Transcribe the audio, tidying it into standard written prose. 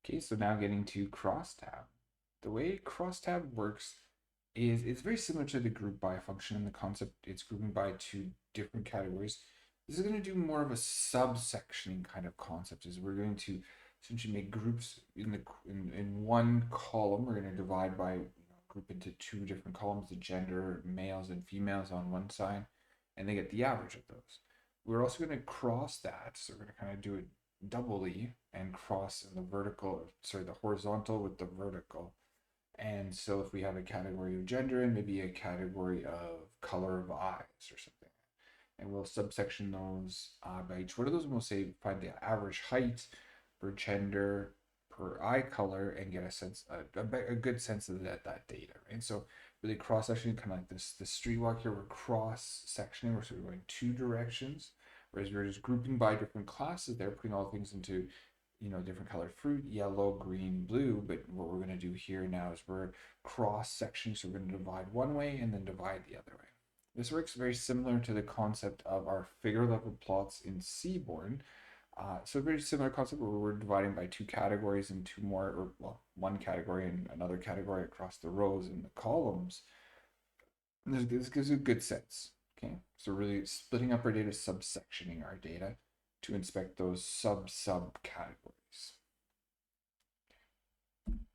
Okay, so now getting to Crosstab. The way Crosstab works is it's very similar to the group by function in the concept it's grouping by two different categories. This is going to do more of a subsectioning kind of concept. Is we're going to essentially make groups in one column. We're going to divide by group into two different columns: the gender, males and females on one side, and they get the average of those. We're also going to cross that, so we're going to kind of do it doubly and cross in the vertical, sorry, the horizontal with the vertical. And so if we have a category of gender and maybe a category of color of eyes or something, and we'll subsection those by each one of those, and we'll say find the average height for gender per eye color and get a sense, a good sense of that data, right? So really cross sectioning, kind of like this street walk here, we're cross sectioning, we're sort of going two directions, whereas we're just grouping by different classes. They're putting all things into different colored fruit, yellow, green, blue. But what we're going to do here now is we're cross sectioning, so we're going to divide one way and then divide the other way. This works very similar to the concept of our figure level plots in Seaborn. So very similar concept where we're dividing by two categories and two more, or well, one category and another category across the rows and the columns. And this gives you a good sense. Okay, so really splitting up our data, subsectioning our data to inspect those sub categories.